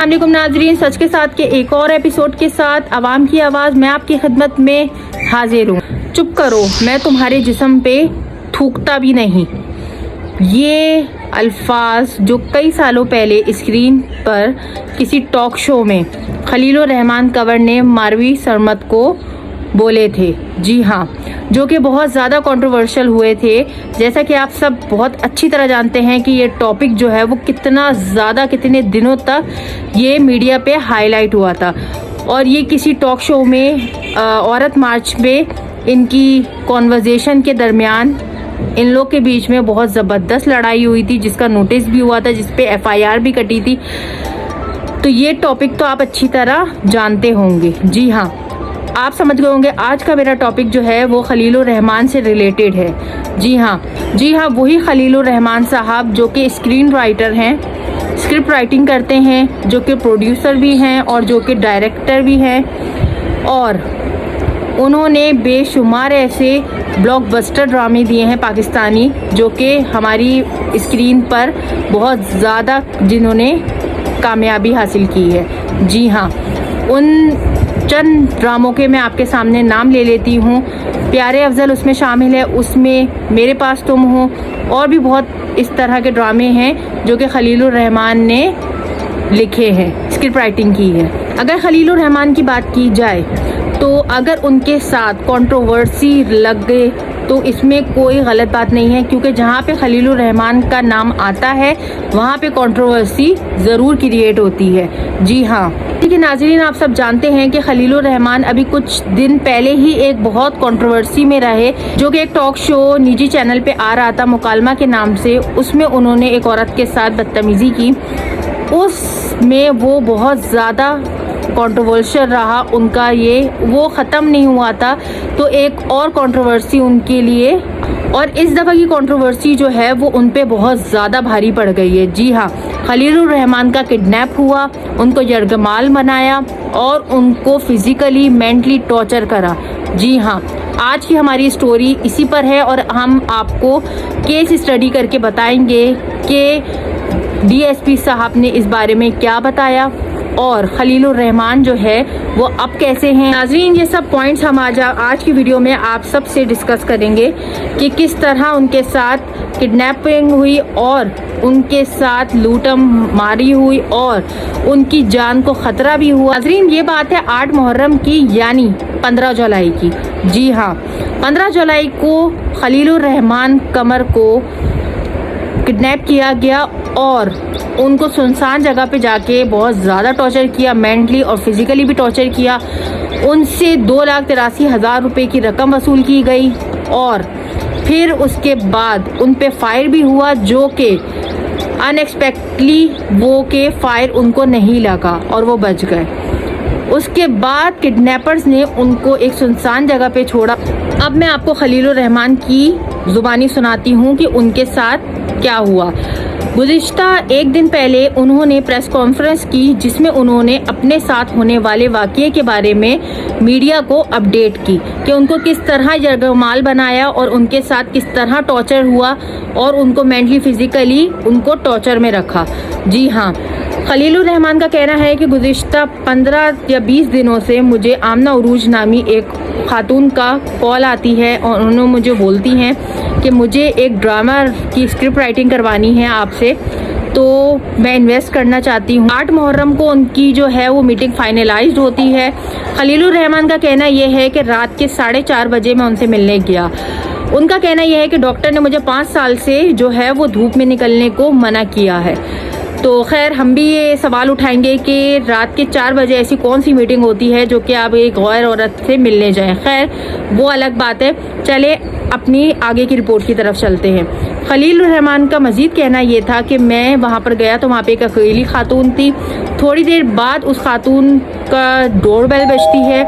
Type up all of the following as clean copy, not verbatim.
अस्सलामुअलैकुम नाजरीन, सच के साथ के एक और एपिसोड के साथ आवाम की आवाज़ मैं आपकी खिदमत में हाजिर हूँ। चुप करो, मैं तुम्हारे जिस्म पे थूकता भी नहीं। ये अल्फाज जो कई सालों पहले स्क्रीन पर किसी टॉक शो में खलीलुर रहमान कंवर ने मारवी सरमत को बोले थे। जी हाँ, जो कि बहुत ज़्यादा कंट्रोवर्शियल हुए थे। जैसा कि आप सब बहुत अच्छी तरह जानते हैं कि ये टॉपिक जो है वो कितना ज़्यादा कितने दिनों तक ये मीडिया पे हाईलाइट हुआ था। और ये किसी टॉक शो में औरत मार्च में इनकी कॉन्वर्जेशन के दरमियान इन लोग के बीच में बहुत ज़बरदस्त लड़ाई हुई थी, जिसका नोटिस भी हुआ था, जिस पे FIR भी कटी थी। तो ये टॉपिक तो आप अच्छी तरह जानते होंगे। जी हाँ, आप समझ गए होंगे आज का मेरा टॉपिक जो है वो खलीलुर रहमान से रिलेटेड है। जी हाँ, वही खलीलुर रहमान साहब जो कि स्क्रीन राइटर हैं, स्क्रिप्ट राइटिंग करते हैं, जो कि प्रोड्यूसर भी हैं और जो कि डायरेक्टर भी हैं। और उन्होंने बेशुमार ऐसे ब्लॉकबस्टर ड्रामे दिए हैं पाकिस्तानी, जो कि हमारी स्क्रीन पर बहुत ज़्यादा जिन्होंने कामयाबी हासिल की है। जी हाँ, उन चंद ड्रामों के मैं आपके सामने नाम ले लेती हूँ। प्यारे अफजल उसमें शामिल है, उसमें मेरे पास तुम हो, और भी बहुत इस तरह के ड्रामे हैं जो कि खलीलुर रहमान ने लिखे हैं, स्क्रिप्ट राइटिंग की है। अगर खलीलुर रहमान की बात की जाए तो अगर उनके साथ कंट्रोवर्सी लग गए तो इसमें कोई गलत बात नहीं है, क्योंकि जहाँ पे खलीलुर रहमान का नाम आता है वहाँ पे कंट्रोवर्सी ज़रूर क्रिएट होती है। जी हाँ, ठीक है नाजरीन, आप सब जानते हैं कि खलीलुर रहमान अभी कुछ दिन पहले ही एक बहुत कंट्रोवर्सी में रहे, जो कि एक टॉक शो निजी चैनल पे आ रहा था मुकालमा के नाम से। उसमें उन्होंने एक औरत के साथ बदतमीज़ी की। उसमें वो बहुत ज़्यादा कंट्रोवर्शियल रहा उनका, वो ख़त्म नहीं हुआ था तो एक और कंट्रोवर्सी उनके लिए, और इस दफ़ा की कंट्रोवर्सी जो है वो उन पे बहुत ज़्यादा भारी पड़ गई है। जी हाँ, खलीलुर रहमान का किडनैप हुआ, उनको यरगमाल बनाया और उनको फिज़िकली मेंटली टॉर्चर करा। जी हाँ, आज की हमारी स्टोरी इसी पर है और हम आपको केस स्टडी करके बताएंगे कि DSP साहब ने इस बारे में क्या बताया और खलीलुर रहमान जो है वो अब कैसे हैं। नाज़रीन, ये सब पॉइंट्स हम आज की वीडियो में आप सब से डिस्कस करेंगे कि किस तरह उनके साथ किडनैपिंग हुई और उनके साथ लूटम मारी हुई और उनकी जान को ख़तरा भी हुआ। नाज़रीन, ये बात है 8 मुहर्रम की, यानी 15 जुलाई की। जी हाँ, 15 जुलाई को खलीलुर रहमान कंवर को किडनैप किया गया और उनको सुनसान जगह पे जाके बहुत ज़्यादा टॉर्चर किया, मेंटली और फिज़िकली भी टॉर्चर किया। उनसे 2,83,000 रुपये की रकम वसूल की गई और फिर उसके बाद उन पे फायर भी हुआ, जो कि अनएक्सपेक्टली वो के फायर उनको नहीं लगा और वो बच गए। उसके बाद किडनैपर्स ने उनको एक सुनसान जगह पे छोड़ा। अब मैं आपको खलीलुर रहमान की ज़ुबानी सुनाती हूँ कि उनके साथ क्या हुआ। गुज़िश्ता एक दिन पहले उन्होंने प्रेस कॉन्फ्रेंस की, जिसमें उन्होंने अपने साथ होने वाले वाक़ये के बारे में मीडिया को अपडेट की कि उनको किस तरह यरगमाल बनाया और उनके साथ किस तरह टॉर्चर हुआ और उनको मेंटली फिज़िकली उनको टॉर्चर में रखा। जी हाँ, खलीलुर रहमान का कहना है कि गुज़िश्ता 15 या 20 दिनों से मुझे आमना उरूज नामी एक खातून का कॉल आती है और उन्होंने मुझे बोलती हैं कि मुझे एक ड्रामा की स्क्रिप्ट राइटिंग करवानी है आपसे, तो मैं इन्वेस्ट करना चाहती हूँ। 8 मुहर्रम को उनकी जो है वो मीटिंग फाइनलाइज्ड होती है। खलीलुर रहमान का कहना यह है कि रात के 4:30 बजे मैं उनसे मिलने गया। उनका कहना यह है कि डॉक्टर ने मुझे 5 साल से जो है वो धूप में निकलने को मना किया है। तो खैर, हम भी ये सवाल उठाएंगे कि रात के 4 बजे ऐसी कौन सी मीटिंग होती है जो कि आप एक गैर औरत से मिलने जाएं। खैर, वो अलग बात है। चले अपनी आगे की रिपोर्ट की तरफ चलते हैं। खलीलुर रहमान का मज़ीद कहना ये था कि मैं वहाँ पर गया तो वहाँ पे एक अकेली खातून थी। थोड़ी देर बाद उस खातून का डोरबेल बजती है।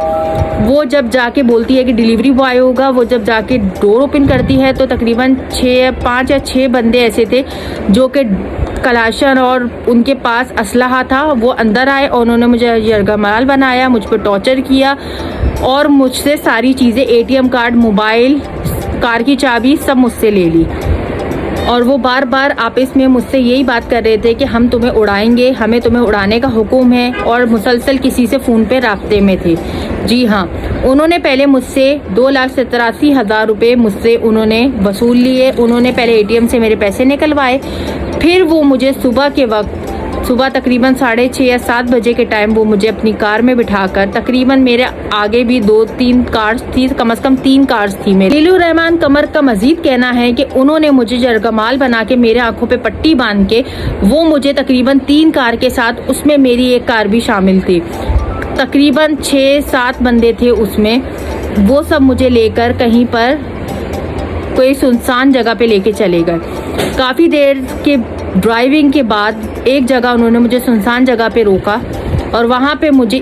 वो जब जाके बोलती है कि डिलीवरी बॉय होगा, वो जब जाके डोर ओपन करती है तो तकरीबन 5 या 6 बंदे ऐसे थे जो कि कलाशन और उनके पास असलहा था। वो अंदर आए और उन्होंने मुझे यरगमाल बनाया, मुझ पर टॉर्चर किया और मुझसे सारी चीज़ें, ATM कार्ड, मोबाइल, कार की चाबी सब मुझसे ले ली। और वो बार बार आपस में मुझसे यही बात कर रहे थे कि हम तुम्हें उड़ाएंगे, हमें तुम्हें उड़ाने का हुक्म है, और मुसलसल किसी से फ़ोन पे राब्ते में थे। जी हाँ, उन्होंने पहले मुझसे 2,87,000 रुपये मुझसे उन्होंने वसूल लिए। उन्होंने पहले ATM से मेरे पैसे निकलवाए, फिर वो मुझे सुबह तकरीबन 6:30 या 7 बजे के टाइम वो मुझे अपनी कार में बिठाकर, तकरीबन मेरे आगे भी 2-3 कार्स थी, कम से कम 3 कार्स थी मेरी। खलीलुर रहमान कमर का मजीद कहना है कि उन्होंने मुझे जरगमाल बना के मेरे आंखों पे पट्टी बांध के वो मुझे तकरीबन 3 कार के साथ, उसमें मेरी एक कार भी शामिल थी, तकरीबन 6-7 बंदे थे उसमें, वो सब मुझे लेकर कहीं पर कोई सुनसान जगह पे लेके चले गए। काफ़ी देर के ड्राइविंग के बाद एक जगह उन्होंने मुझे सुनसान जगह पे रोका और वहाँ पे मुझे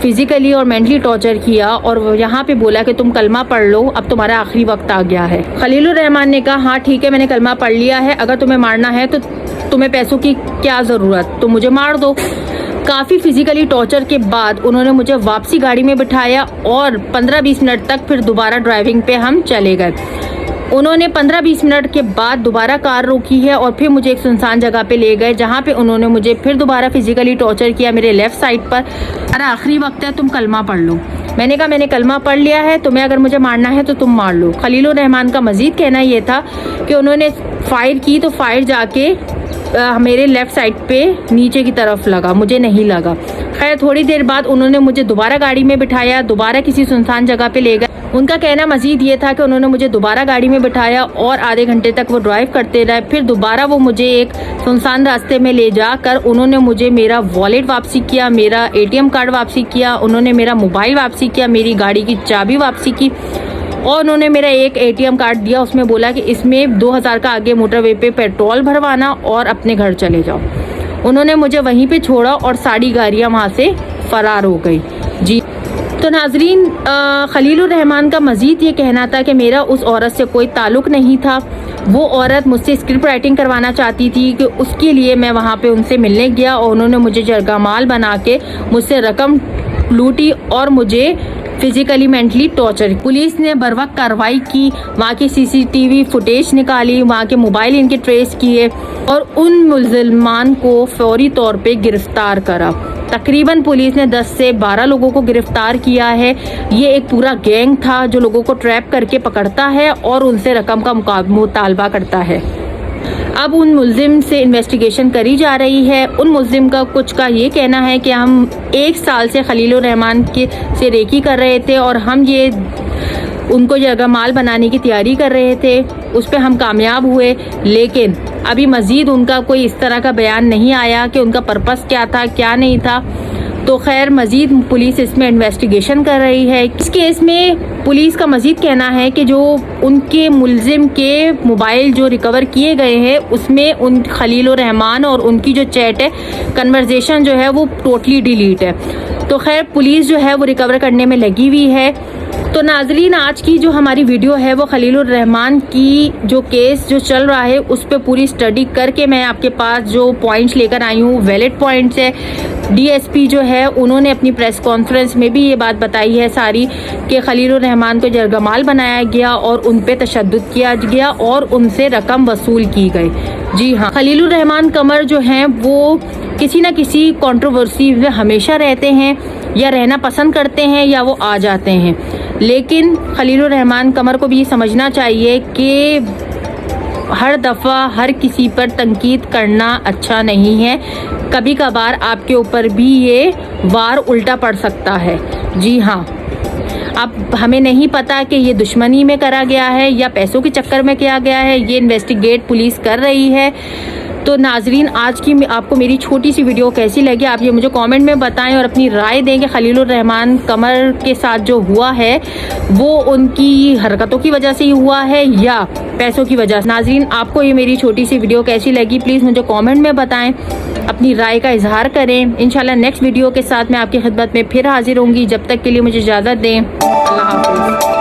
फिज़िकली और मेंटली टॉर्चर किया और यहाँ पे बोला कि तुम कलमा पढ़ लो, अब तुम्हारा आखिरी वक्त आ गया है। खलीलुर रहमान ने कहा, हाँ ठीक है, मैंने कलमा पढ़ लिया है, अगर तुम्हें मारना है तो तुम्हें पैसों की क्या ज़रूरत, तो मुझे मार दो। काफ़ी फिज़िकली टॉर्चर के बाद उन्होंने मुझे वापसी गाड़ी में बिठाया और 15-20 मिनट तक फिर दोबारा ड्राइविंग पे हम चले गए। उन्होंने 15-20 मिनट के बाद दोबारा कार रोकी है और फिर मुझे एक सुनसान जगह पे ले गए, जहाँ पे उन्होंने मुझे फिर दोबारा फिजिकली टॉर्चर किया मेरे लेफ़्ट साइड पर। अरे आखिरी वक्त है, तुम कलमा पढ़ लो। मैंने कहा मैंने कलमा पढ़ लिया है, तुम्हें अगर मुझे मारना है तो तुम मार लो। खलीलुर रहमान का मज़ीद कहना ये था कि उन्होंने फायर की तो फायर जाके मेरे लेफ़्ट साइड पे नीचे की तरफ लगा, मुझे नहीं लगा। खैर थोड़ी देर बाद उन्होंने मुझे दोबारा गाड़ी में बिठाया, दोबारा किसी सुनसान जगह पे ले गए। उनका कहना मजीद ये था कि उन्होंने मुझे दोबारा गाड़ी में बिठाया और आधे घंटे तक वो ड्राइव करते रहे। फिर दोबारा वो मुझे एक सुनसान रास्ते में ले जाकर उन्होंने मुझे मेरा वॉलेट वापसी किया, मेरा ATM कार्ड वापसी किया, उन्होंने मेरा मोबाइल वापसी किया, मेरी गाड़ी की चाबी वापसी की और उन्होंने मेरा एक ATM कार्ड दिया, उसमें बोला कि इसमें 2000 का आगे मोटरवे पे पेट्रोल भरवाना और अपने घर चले जाओ। उन्होंने मुझे वहीं पे छोड़ा और सारी गाड़ियाँ वहाँ से फ़रार हो गई। जी तो नाजरीन, खलीलुर रहमान का मज़ीद ये कहना था कि मेरा उस औरत से कोई ताल्लुक़ नहीं था। वो औरत मुझसे स्क्रिप्ट राइटिंग करवाना चाहती थी कि उसके लिए मैं वहाँ पे उनसे मिलने गया और उन्होंने मुझे जरगामाल बना के मुझसे रकम लूटी और मुझे फिजिकली मेंटली टॉर्चर। पुलिस ने बर वक्त कार्रवाई की, वहाँ की CCTV फुटेज निकाली, वहाँ के मोबाइल इनके ट्रेस किए और उन मुल्ज़िमान को फौरी तौर पे गिरफ्तार करा। तकरीबन पुलिस ने 10 से 12 लोगों को गिरफ्तार किया है। ये एक पूरा गैंग था जो लोगों को ट्रैप करके पकड़ता है और उनसे रकम का मुतालबा करता है। अब उन मुल्जिम से इन्वेस्टिगेशन करी जा रही है। उन मुल्जिम का कुछ का ये कहना है कि हम 1 साल से खलीलुर रहमान के से रेकी कर रहे थे और हम ये उनको जरगामाल बनाने की तैयारी कर रहे थे, उस पर हम कामयाब हुए। लेकिन अभी मज़ीद उनका कोई इस तरह का बयान नहीं आया कि उनका पर्पस क्या था, क्या नहीं था। तो खैर मज़ीद पुलिस इसमें इन्वेस्टिगेशन कर रही है। इस केस में पुलिस का मज़ीद कहना है कि जो उनके मुल्जिम के मोबाइल जो रिकवर किए गए हैं उसमें उन खलीलुर रहमान और उनकी जो चैट है, कन्वर्सेशन जो है वो टोटली डिलीट है। तो खैर पुलिस जो है वो रिकवर करने में लगी हुई है। तो नाज़रीन, आज की जो हमारी वीडियो है वो खलीलुर रहमान की जो केस जो चल रहा है उस पर पूरी स्टडी करके मैं आपके पास जो पॉइंट्स लेकर आई हूँ, वैलिड पॉइंट्स है। DSP जो है उन्होंने अपनी प्रेस कॉन्फ्रेंस में भी ये बात बताई है सारी कि खलीलुर रहमान को जरगामाल बनाया गया और उन पे तशद्दुद किया गया और उनसे रकम वसूल की गई। जी हाँ, खलीलुर रहमान कमर जो हैं वो किसी न किसी कंट्रोवर्सी में हमेशा रहते हैं, या रहना पसंद करते हैं या वो आ जाते हैं। लेकिन खलीलुर रहमान कमर को भी ये समझना चाहिए कि हर दफ़ा हर किसी पर तनकीद करना अच्छा नहीं है। कभी कभार आपके ऊपर भी ये वार उल्टा पड़ सकता है। जी हाँ, अब हमें नहीं पता कि ये दुश्मनी में करा गया है या पैसों के चक्कर में किया गया है, ये इन्वेस्टिगेट पुलिस कर रही है। तो नाजरीन, आज की आपको मेरी छोटी सी वीडियो कैसी लगी आप ये मुझे कमेंट में बताएं और अपनी राय दें कि खलीलुर रहमान कमर के साथ जो हुआ है वो उनकी हरकतों की वजह से ही हुआ है या पैसों की वजह से। नाजरीन, आपको ये मेरी छोटी सी वीडियो कैसी लगी प्लीज़ मुझे कमेंट में बताएं, अपनी राय का इजहार करें। इंशाल्लाह नेक्स्ट वीडियो के साथ मैं आपकी खिदमत में फिर हाजिर होंगी। जब तक के लिए मुझे इजाज़त दें। अल्लाह हाफ़िज़।